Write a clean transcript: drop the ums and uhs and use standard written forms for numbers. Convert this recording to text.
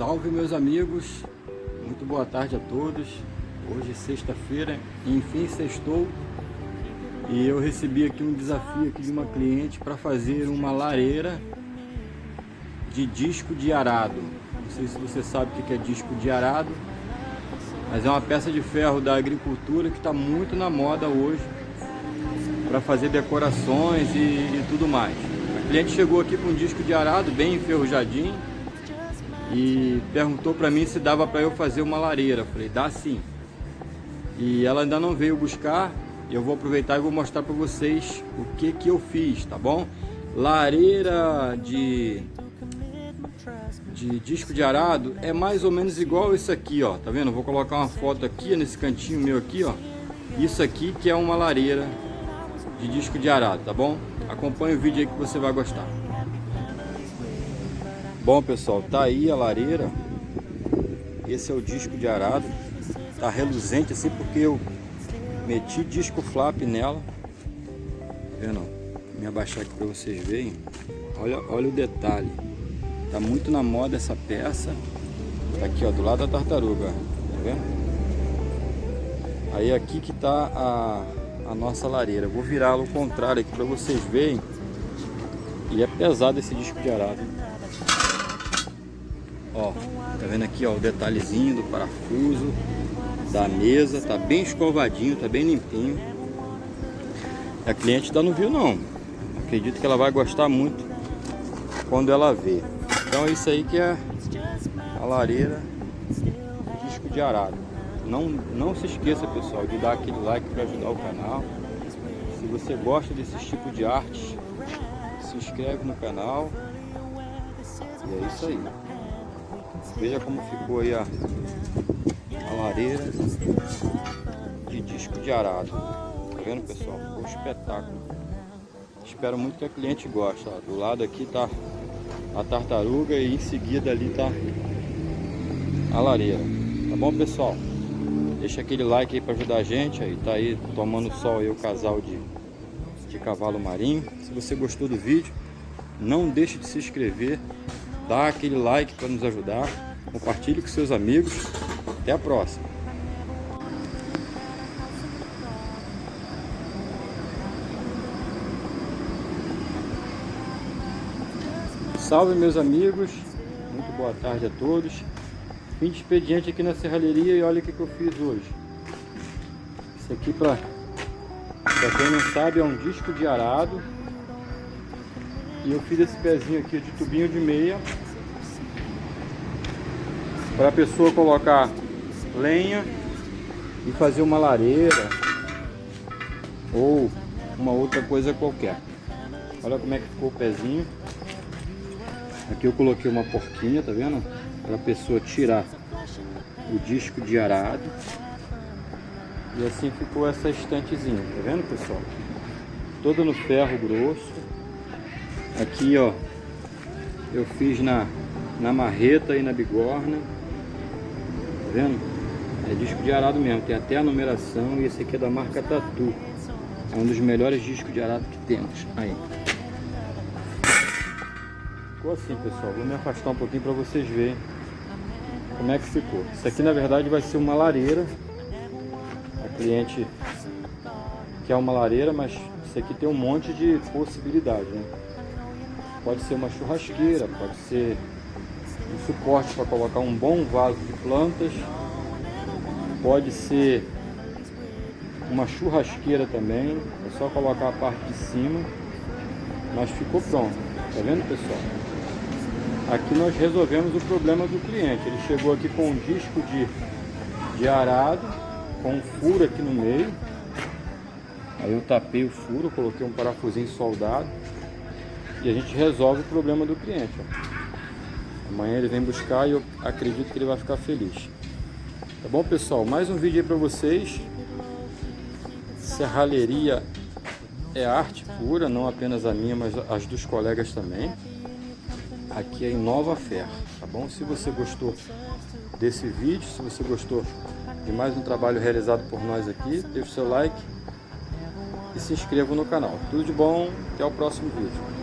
Salve, meus amigos, muito boa tarde a todos. Hoje é sexta-feira, enfim sextou, e eu recebi aqui um desafio aqui de uma cliente para fazer uma lareira de disco de arado. Não sei se você sabe o que é disco de arado, mas é uma peça de ferro da agricultura que está muito na moda hoje para fazer decorações e tudo mais. A cliente chegou aqui com um disco de arado bem enferrujadinho e perguntou para mim se dava para eu fazer uma lareira. Falei, dá sim. E ela ainda não veio buscar. Eu vou aproveitar e vou mostrar para vocês o que eu fiz, tá bom? Lareira de disco de arado é mais ou menos igual isso aqui, ó. Tá vendo? Vou colocar uma foto aqui nesse cantinho meu aqui, ó. Isso aqui que é uma lareira de disco de arado, tá bom? Acompanhe o vídeo aí que você vai gostar. Bom, pessoal, tá aí a lareira. Esse é o disco de arado. Tá reluzente assim porque eu meti disco flap nela. Tá vendo? Vou me abaixar aqui para vocês verem. Olha o detalhe. Tá muito na moda essa peça. Tá aqui, ó, do lado da tartaruga. Tá vendo? Aí aqui que tá a nossa lareira. Vou virá-lo ao contrário aqui para vocês verem. E é pesado esse disco de arado. Ó, tá vendo aqui, ó, o detalhezinho do parafuso da mesa, tá bem escovadinho, tá bem limpinho. A cliente ainda não viu não. Acredito que ela vai gostar muito quando ela ver. Então é isso aí que é a lareira disco de arado. Não se esqueça, pessoal, de dar aquele like para ajudar o canal. Se você gosta desse tipo de arte, se inscreve no canal. E é isso aí. Veja como ficou aí a lareira de disco de arado. Tá vendo, pessoal? Ficou um espetáculo. Espero muito que a cliente goste. Ó. Do lado aqui tá a tartaruga e em seguida ali tá a lareira. Tá bom, pessoal? Deixa aquele like aí para ajudar a gente. Aí tá aí tomando sol aí o casal de cavalo marinho. Se você gostou do vídeo, não deixe de se inscrever. Dá aquele like para nos ajudar. Compartilhe com seus amigos. Até a próxima. Salve, meus amigos. Muito boa tarde a todos. Fim de expediente aqui na serralheria e olha o que eu fiz hoje. Isso aqui, para quem não sabe, é um disco de arado. E eu fiz esse pezinho aqui de tubinho de meia para a pessoa colocar lenha e fazer uma lareira ou uma outra coisa qualquer. Olha como é que ficou o pezinho. Aqui eu coloquei uma porquinha, tá vendo? Para a pessoa tirar o disco de arado. E assim ficou essa estantezinha, tá vendo, pessoal? Toda no ferro grosso. Aqui, ó, eu fiz na marreta e na bigorna. Tá vendo? É disco de arado mesmo, tem até a numeração. E esse aqui é da marca Tatu. É um dos melhores discos de arado que temos. Aí. Ficou assim, pessoal. Vou me afastar um pouquinho para vocês verem como é que ficou. Isso aqui, na verdade, vai ser uma lareira. A cliente quer uma lareira, mas isso aqui tem um monte de possibilidade, né? Pode ser uma churrasqueira, pode ser um suporte para colocar um bom vaso de plantas, pode ser uma churrasqueira também, é só colocar a parte de cima, mas ficou pronto, tá vendo, pessoal? Aqui nós resolvemos o problema do cliente. Ele chegou aqui com um disco de arado, com um furo aqui no meio, aí eu tapei o furo, coloquei um parafusinho soldado. E a gente resolve o problema do cliente. Ó. Amanhã ele vem buscar e eu acredito que ele vai ficar feliz. Tá bom, pessoal? Mais um vídeo aí para vocês. Serralheria é arte pura, não apenas a minha, mas as dos colegas também. Aqui é em Nova Ferro, tá bom? Se você gostou desse vídeo, se você gostou de mais um trabalho realizado por nós aqui, deixe o seu like e se inscreva no canal. Tudo de bom, até o próximo vídeo.